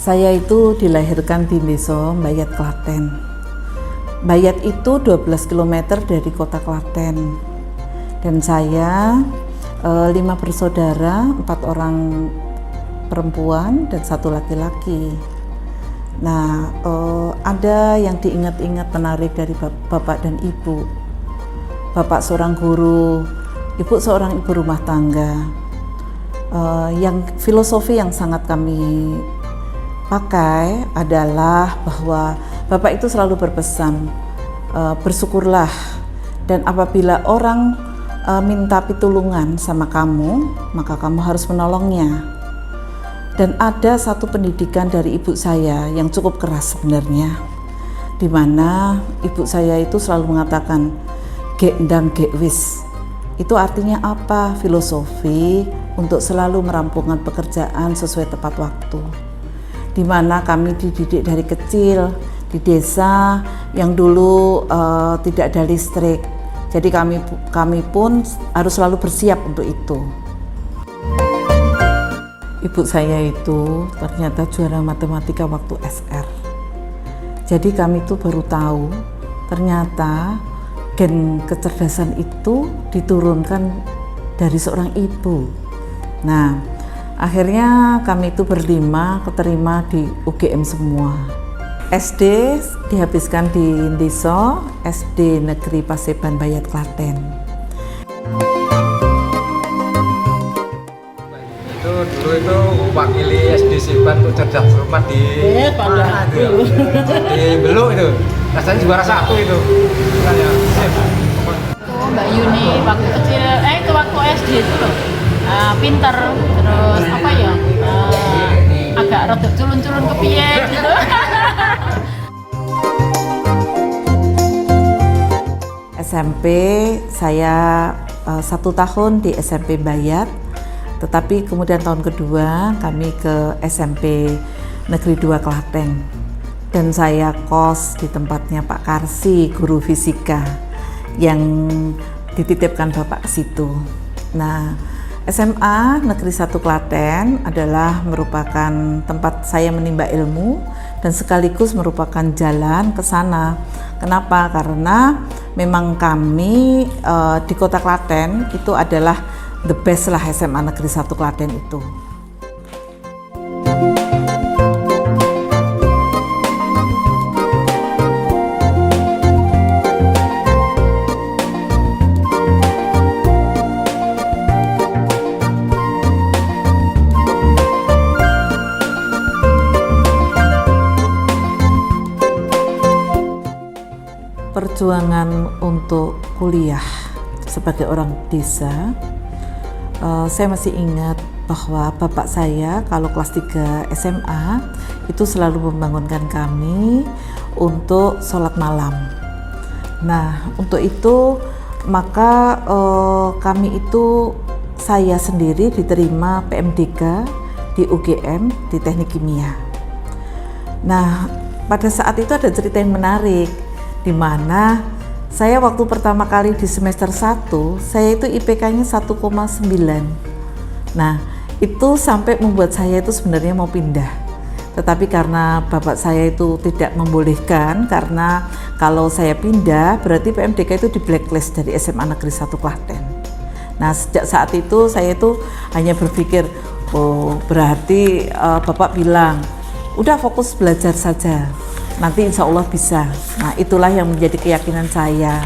Saya itu dilahirkan di Desa Bayat, Klaten. Bayat itu 12 km dari kota Klaten. Dan saya 5 bersaudara, 4 orang perempuan dan 1 laki-laki. Nah, ada yang diingat-ingat menarik dari bapak dan ibu. Bapak seorang guru, ibu seorang ibu rumah tangga. Yang filosofi yang sangat kami pakai adalah bahwa bapak itu selalu berpesan, bersyukurlah, dan apabila orang minta pitulungan sama kamu, maka kamu harus menolongnya. Dan ada satu pendidikan dari ibu saya yang cukup keras sebenarnya, di mana ibu saya itu selalu mengatakan gek ndang gek wis. Itu artinya apa? Filosofi untuk selalu merampungkan pekerjaan sesuai tepat waktu. Di mana kami dididik dari kecil di desa yang dulu tidak ada listrik. Jadi kami pun harus selalu bersiap untuk itu. Ibu saya itu ternyata juara matematika waktu SR. Jadi kami itu baru tahu ternyata gen kecerdasan itu diturunkan dari seorang ibu. Nah, akhirnya kami itu berlima keterima di UGM semua. SD dihabiskan di Desa SD Negeri Paseban Bayat, Klaten. Dulu itu wakili SD Siban untuk cerdas cermat di Beluk itu. Rasanya juara 1 itu. Mbak Yuni waktu kecil, itu waktu SD itu loh, pinter, terus apa ya, agak rada culun-culun kepiye gitu. SMP saya 1 tahun di SMP Bayat, tetapi kemudian tahun kedua kami ke SMP Negeri 2 Klaten. Dan saya kos di tempatnya Pak Karsi, guru fisika yang dititipkan Bapak ke situ. Nah, SMA Negeri 1 Klaten adalah merupakan tempat saya menimba ilmu dan sekaligus merupakan jalan ke sana. Kenapa? Karena memang kami di Kota Klaten itu adalah the best lah SMA Negeri 1 Klaten itu. Perjuangan untuk kuliah sebagai orang desa, saya masih ingat bahwa bapak saya kalau kelas 3 SMA itu selalu membangunkan kami untuk sholat malam. Nah, untuk itu maka saya sendiri diterima PMDK di UGM di Teknik Kimia. Nah, pada saat itu ada cerita yang menarik, di mana saya waktu pertama kali di semester 1, saya itu IPK-nya 1,9. Nah, itu sampai membuat saya itu sebenarnya mau pindah. Tetapi karena bapak saya itu tidak membolehkan, karena kalau saya pindah berarti PMDK itu di blacklist dari SMA Negeri 1 Klaten. Nah, sejak saat itu saya itu hanya berpikir, oh berarti bapak bilang, udah fokus belajar saja, nanti insya Allah bisa. Nah, itulah yang menjadi keyakinan saya.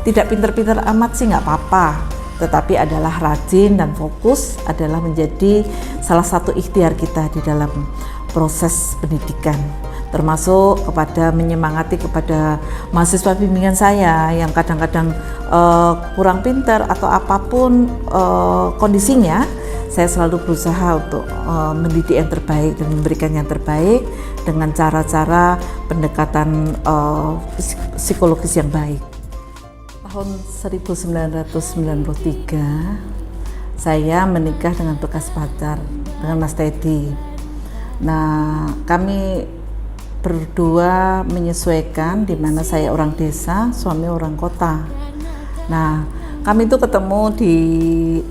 Tidak pinter-pinter amat sih nggak apa-apa, tetapi adalah rajin dan fokus adalah menjadi salah satu ikhtiar kita di dalam proses pendidikan, termasuk kepada menyemangati kepada mahasiswa bimbingan saya yang kadang-kadang kurang pintar atau apapun kondisinya. Saya selalu berusaha untuk mendidik yang terbaik dan memberikan yang terbaik dengan cara-cara pendekatan psikologis yang baik. Tahun 1993 saya menikah dengan bekas pacar, dengan Mas Teddy. Nah, kami berdua menyesuaikan, di mana saya orang desa, suami orang kota. Nah, kami itu ketemu di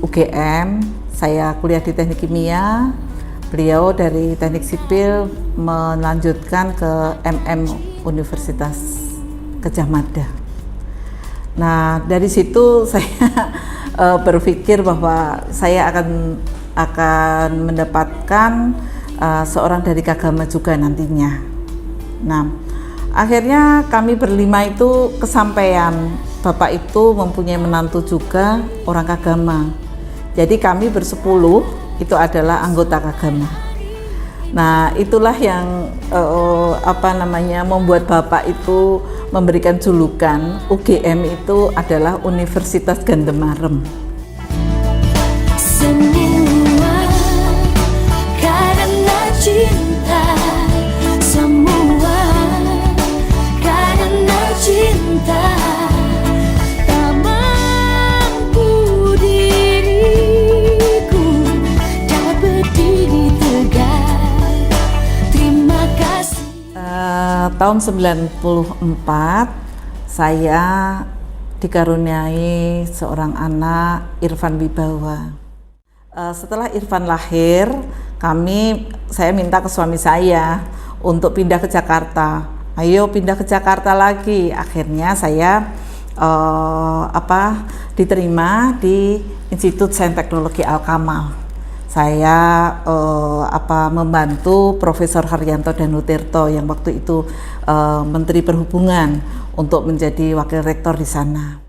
UGM. Saya kuliah di Teknik Kimia, Beliau dari teknik sipil melanjutkan ke MM Universitas Gadjah Mada. Nah, dari situ saya berpikir bahwa saya akan mendapatkan seorang dari Kagama juga nantinya. Nah, akhirnya kami berlima itu kesampaian. Bapak itu mempunyai menantu juga orang Kagama. Jadi kami bersepuluh itu adalah anggota Kagama. Nah, itulah yang membuat Bapak itu memberikan julukan UGM itu adalah Universitas Gandemarem. Semua karena cinta, semua karena cinta. Tak mampu diriku dapat berdiri tegak. Terima kasih. Tahun 94 saya dikaruniai seorang anak, Irfan Wibawa. Setelah Irfan lahir, saya minta ke suami saya untuk pindah ke Jakarta. Ayo pindah ke Jakarta lagi. Akhirnya saya diterima di Institut Sains Teknologi Al-Kamal. Saya membantu Profesor Haryanto Danutirto yang waktu itu Menteri Perhubungan untuk menjadi wakil rektor di sana.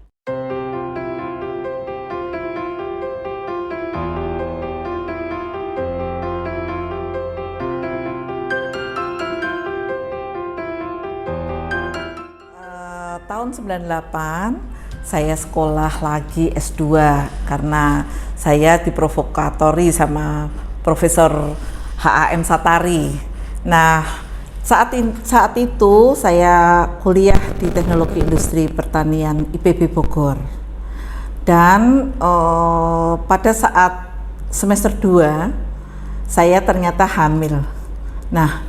Tahun 98 saya sekolah lagi S2 karena saya diprovokatori sama Profesor HAM Satari. Nah, saat itu saya kuliah di Teknologi Industri Pertanian IPB Bogor. Dan pada saat semester 2 saya ternyata hamil. Nah,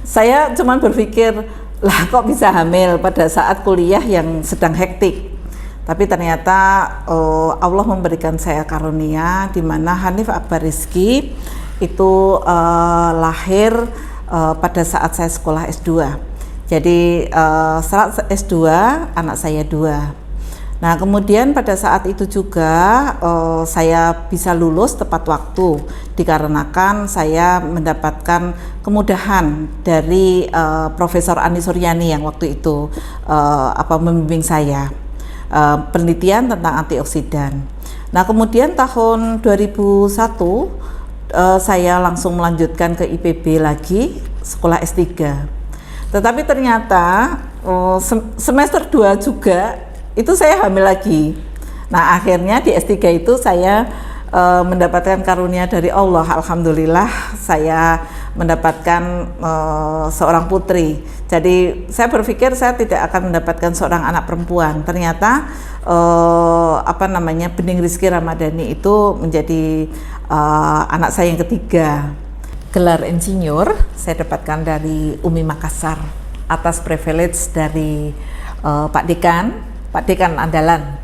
saya cuma berpikir, lah kok bisa hamil pada saat kuliah yang sedang hektik. Tapi ternyata Allah memberikan saya karunia di mana Hanif Akbar Rizky itu lahir pada saat saya sekolah S2. Jadi saat S2 anak saya 2. Nah, kemudian pada saat itu juga saya bisa lulus tepat waktu dikarenakan saya mendapatkan kemudahan dari Profesor Ani Suryani yang waktu itu membimbing saya penelitian tentang antioksidan. Nah, kemudian tahun 2001 saya langsung melanjutkan ke IPB lagi, sekolah S3. Tetapi ternyata semester 2 juga itu saya hamil lagi. Nah, akhirnya di S3 itu saya mendapatkan karunia dari Allah. Alhamdulillah saya mendapatkan seorang putri. Jadi saya berpikir saya tidak akan mendapatkan seorang anak perempuan. Ternyata Bening Rizky Ramadhani itu menjadi anak saya yang ketiga. Gelar insinyur saya dapatkan dari UMI Makassar atas privilege dari Pak Dekan andalan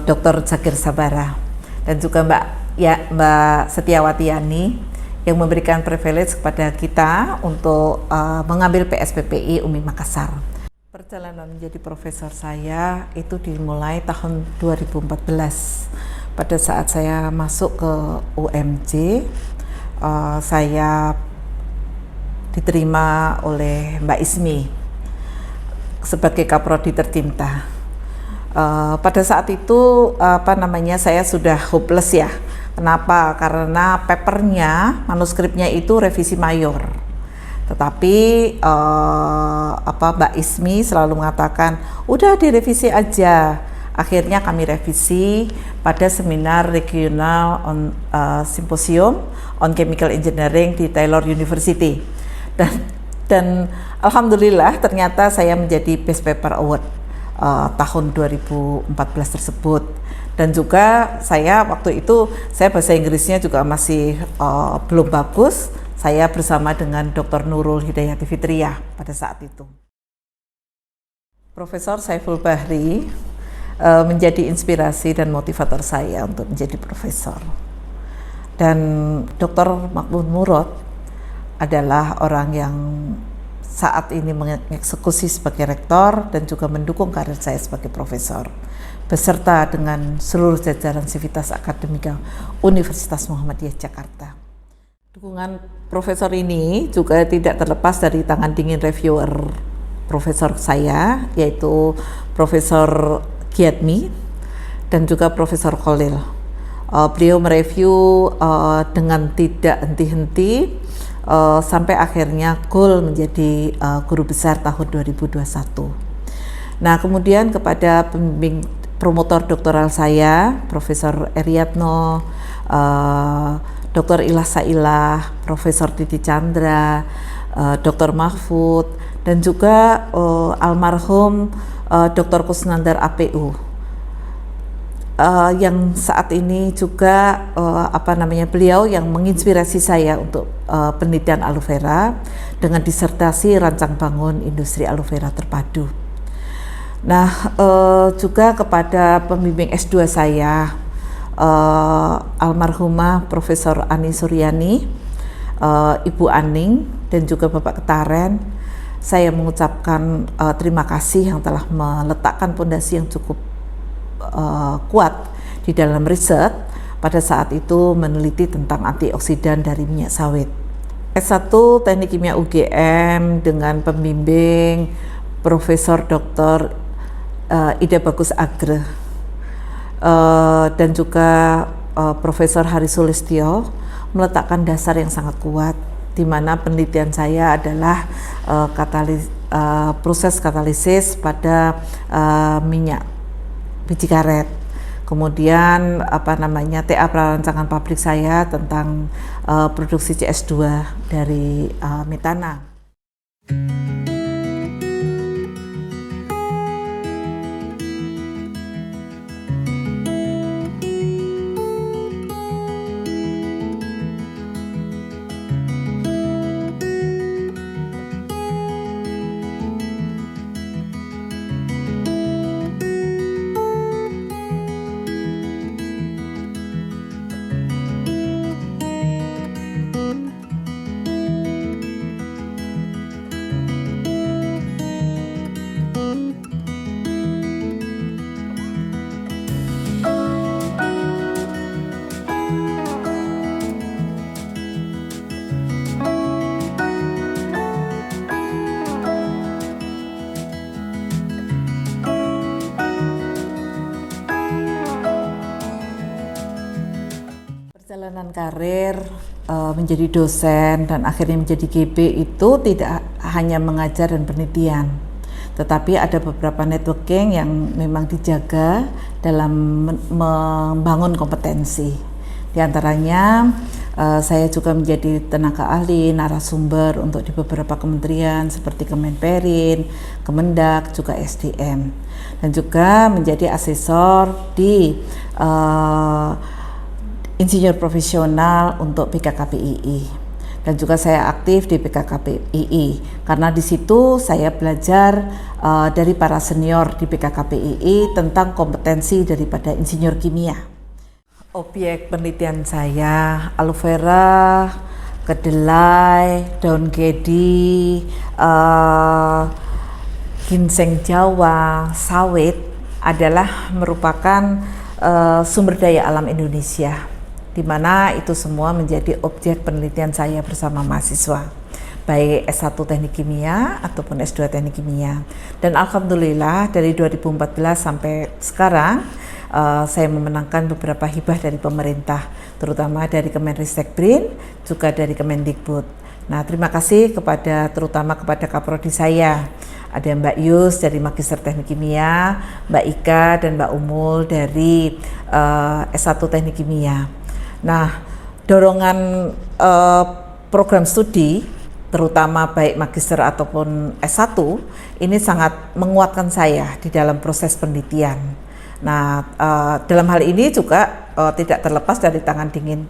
Dr. Zakir Sabara dan juga Mbak Setiawati Yani yang memberikan privilege kepada kita untuk mengambil PSPPI UMI Makassar. Perjalanan menjadi profesor saya itu dimulai tahun 2014. Pada saat saya masuk ke UMJ, saya diterima oleh Mbak Ismi sebagai Kaprodi tercinta. Pada saat itu saya sudah hopeless ya. Kenapa? Karena papernya, manuskripnya itu revisi mayor. Tetapi Mbak Ismi selalu mengatakan, udah direvisi aja. Akhirnya kami revisi pada seminar regional symposium on chemical engineering di Taylor University. Dan alhamdulillah ternyata saya menjadi Best Paper Award tahun 2014 tersebut. Dan juga saya waktu itu bahasa Inggrisnya juga masih belum bagus. Saya bersama dengan Dr. Nurul Hidayati Fitriyah pada saat itu. Profesor Saiful Bahri menjadi inspirasi dan motivator saya untuk menjadi profesor. Dan Dr. Makmun Murad adalah orang yang saat ini mengeksekusi sebagai rektor dan juga mendukung karir saya sebagai profesor, beserta dengan seluruh jajaran Sivitas Akademika Universitas Muhammadiyah Jakarta. Dukungan profesor ini juga tidak terlepas dari tangan dingin reviewer profesor saya, yaitu Profesor Giatmi dan juga Profesor Khalil. Beliau mereview dengan tidak henti-henti sampai akhirnya goal menjadi guru besar tahun 2021. Nah, kemudian kepada pembimbing promotor doktoral saya, Profesor Eriatno, Dr. Ilah Sailah, Profesor Titi Chandra, Dr. Mahfud, dan juga almarhum Dr. Kusnandar APU, yang saat ini juga beliau yang menginspirasi saya untuk penelitian aloe vera dengan disertasi rancang bangun industri aloe vera terpadu. Nah, juga kepada pembimbing S2 saya, almarhumah Profesor Ani Suryani, Ibu Aning, dan juga Bapak Ketaren, saya mengucapkan terima kasih yang telah meletakkan pondasi yang cukup kuat di dalam riset pada saat itu meneliti tentang antioksidan dari minyak sawit. S1 Teknik Kimia UGM dengan pembimbing Profesor Dr. Ida Bagus Agre dan juga Profesor Hari Sulistyo meletakkan dasar yang sangat kuat, di mana penelitian saya adalah proses katalisis pada minyak biji karet. Kemudian TA prarancangan pabrik saya tentang produksi CS2 dari metana. Perjalanan karir menjadi dosen dan akhirnya menjadi GB itu tidak hanya mengajar dan penelitian, tetapi ada beberapa networking yang memang dijaga dalam membangun kompetensi. Di antaranya saya juga menjadi tenaga ahli narasumber untuk di beberapa kementerian seperti Kemenperin, Kemendak, juga SDM, dan juga menjadi asesor di insinyur profesional untuk BKKBII, dan juga saya aktif di BKKBII karena di situ saya belajar dari para senior di BKKBII tentang kompetensi daripada insinyur kimia. Objek penelitian saya aloe vera, kedelai, daun kedi, ginseng Jawa, sawit adalah merupakan sumber daya alam Indonesia, di mana itu semua menjadi objek penelitian saya bersama mahasiswa, baik S1 Teknik Kimia ataupun S2 Teknik Kimia. Dan alhamdulillah dari 2014 sampai sekarang saya memenangkan beberapa hibah dari pemerintah, terutama dari Kemenristek-Brin, juga dari Kemendikbud. Nah, terima kasih terutama kepada Kaprodi saya. Ada Mbak Yus dari Magister Teknik Kimia, Mbak Ika dan Mbak Umul dari S1 Teknik Kimia. Nah, dorongan program studi, terutama baik magister ataupun S1, ini sangat menguatkan saya di dalam proses penelitian. Nah, dalam hal ini juga tidak terlepas dari tangan dingin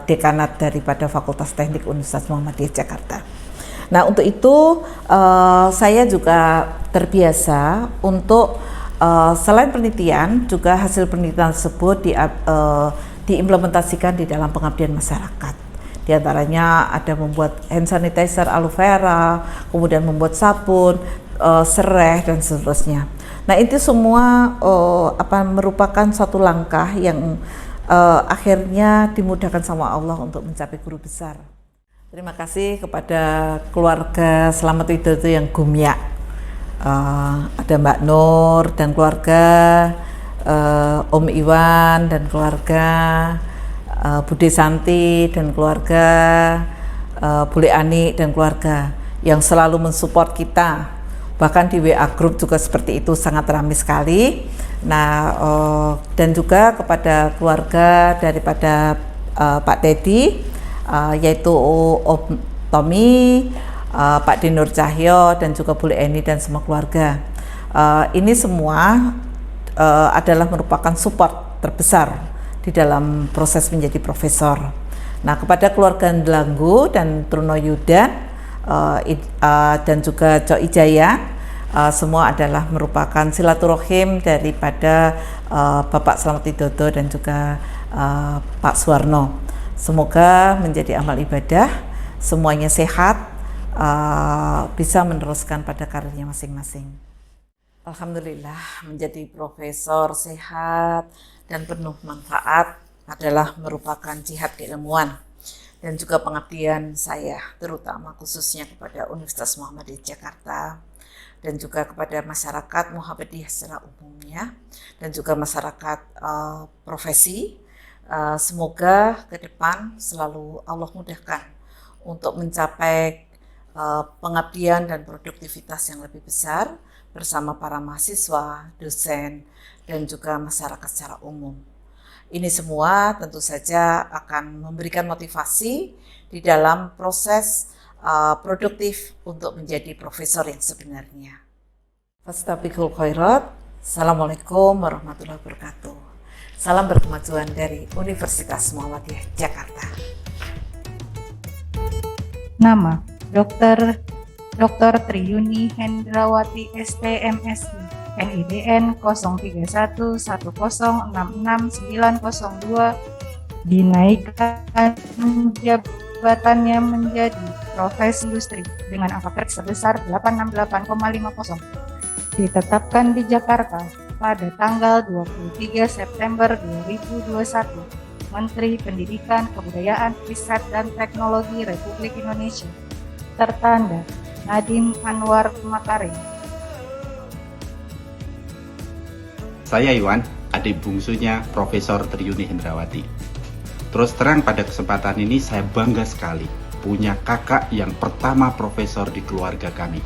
dekanat daripada Fakultas Teknik Universitas Muhammadiyah Jakarta. Nah, untuk itu saya juga terbiasa untuk selain penelitian, juga hasil penelitian tersebut diimplementasikan di dalam pengabdian masyarakat. Di antaranya ada membuat hand sanitizer aloe vera, kemudian membuat sabun, serai dan seterusnya. Nah, itu semua merupakan suatu langkah yang akhirnya dimudahkan sama Allah untuk mencapai guru besar. Terima kasih kepada keluarga Slamet Widodo yang gumyak. Ada Mbak Nur dan keluarga, Om Iwan dan keluarga, Bude Santi dan keluarga, Bule Ani dan keluarga yang selalu mensupport kita. Bahkan di WA Group juga seperti itu, sangat ramai sekali. Nah, dan juga kepada keluarga daripada Pak Teddy, yaitu Om Tommy, Pak Dinur Cahyo dan juga Bule Eni dan semua keluarga. Ini semua adalah merupakan support terbesar di dalam proses menjadi profesor. Nah, kepada keluarga Delanggu dan Truno Yudan dan juga Cok Ijaya, semua adalah merupakan silaturahim daripada Bapak Slamet Widodo dan juga Pak Suwarno. Semoga menjadi amal ibadah, semuanya sehat, bisa meneruskan pada karirnya masing-masing. Alhamdulillah, menjadi profesor sehat dan penuh manfaat adalah merupakan jihad keilmuan dan juga pengabdian saya, terutama khususnya kepada Universitas Muhammadiyah Jakarta dan juga kepada masyarakat Muhammadiyah secara umumnya dan juga masyarakat profesi. Semoga ke depan selalu Allah mudahkan untuk mencapai pengabdian dan produktivitas yang lebih besar bersama para mahasiswa, dosen, dan juga masyarakat secara umum. Ini semua tentu saja akan memberikan motivasi di dalam proses produktif untuk menjadi profesor yang sebenarnya. Fastabiqul khairat. Assalamualaikum warahmatullahi wabarakatuh. Salam berkemajuan dari Universitas Muhammadiyah Jakarta. Nama: Dr. Triyuni Hendrawati STMSI, NIDN 0311066902, dinaikkan jabatannya menjadi Profes Industri dengan angka sebesar 868,50. Ditetapkan di Jakarta pada tanggal 23 September 2021. Menteri Pendidikan, Kebudayaan, Riset, dan Teknologi Republik Indonesia. Tertanda Nadiem Anwar Makarim. Saya Iwan, adik bungsunya Profesor Triyuni Hendrawati. Terus terang pada kesempatan ini saya bangga sekali punya kakak yang pertama profesor di keluarga kami.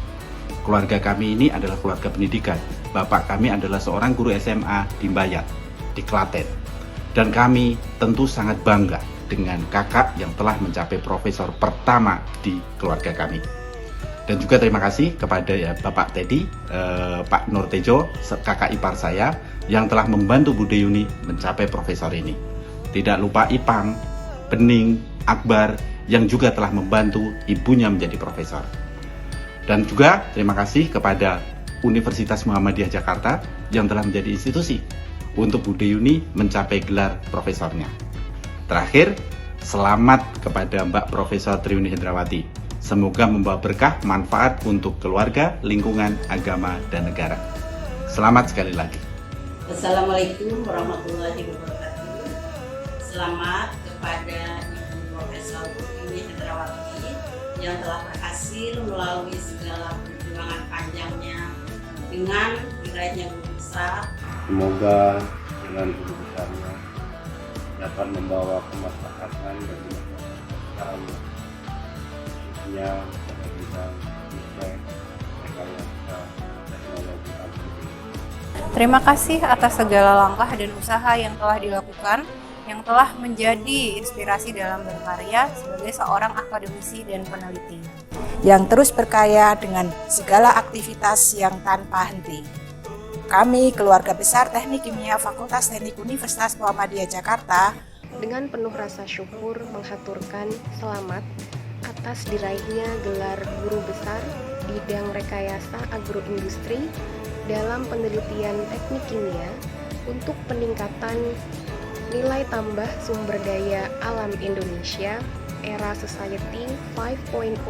Keluarga kami ini adalah keluarga pendidikan. Bapak kami adalah seorang guru SMA di Mbayat, di Klaten. Dan kami tentu sangat bangga dengan kakak yang telah mencapai profesor pertama di keluarga kami. Dan juga terima kasih kepada Bapak Teddy, Pak Nur Tejo, kakak ipar saya yang telah membantu Bude Yuni mencapai profesor ini. Tidak lupa Ipang, Bening, Akbar yang juga telah membantu ibunya menjadi profesor. Dan juga terima kasih kepada Universitas Muhammadiyah Jakarta yang telah menjadi institusi untuk Bude Yuni mencapai gelar profesornya. Terakhir, selamat kepada Mbak Profesor Triyuni Hendrawati. Semoga membawa berkah manfaat untuk keluarga, lingkungan, agama, dan negara. Selamat sekali lagi. Assalamualaikum warahmatullahi wabarakatuh. Selamat kepada Ibu Profesor Triyuni Hendrawati yang telah berhasil melalui segala perjuangan panjangnya dengan diraihnya guru besar. Semoga dengan guru besarnya dapat membawa kemaslahatan bagi masyarakat, khususnya pada bidang riset, rekayasa, teknologi artificial. Terima kasih atas segala langkah dan usaha yang telah dilakukan, yang telah menjadi inspirasi dalam berkarya sebagai seorang akademisi dan peneliti. Yang terus berkarya dengan segala aktivitas yang tanpa henti. Kami, keluarga besar Teknik Kimia Fakultas Teknik Universitas Muhammadiyah Jakarta, dengan penuh rasa syukur menghaturkan selamat atas diraihnya gelar guru besar bidang rekayasa agroindustri dalam penelitian teknik kimia untuk peningkatan Nilai tambah sumber daya alam Indonesia Era Society 5.0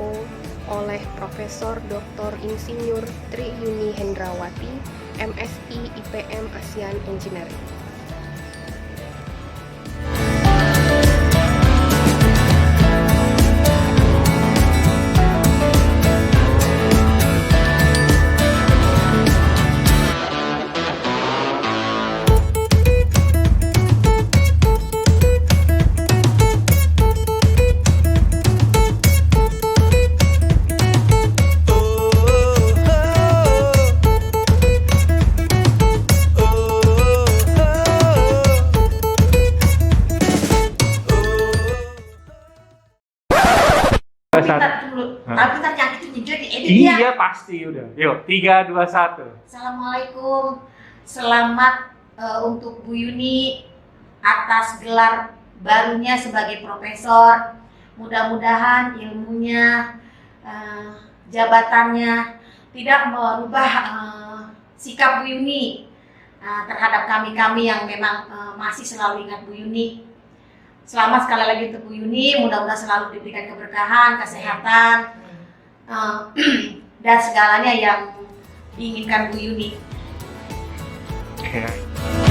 oleh Profesor Dr. Insinyur Tri Yuni Hendrawati, MSI IPM ASEAN Engineering. Tapi yang itu jujur diedit ya. Iya pasti udah. Yuk 3, 2, 1. Assalamualaikum. Selamat untuk Bu Yuni atas gelar barunya sebagai profesor. Mudah-mudahan ilmunya, jabatannya tidak merubah sikap Bu Yuni terhadap kami-kami yang memang masih selalu ingat Bu Yuni. Selamat sekali lagi untuk Bu Yuni, mudah-mudahan selalu diberikan keberkahan, kesehatan, dan segalanya yang diinginkan Bu Yuni. Oke.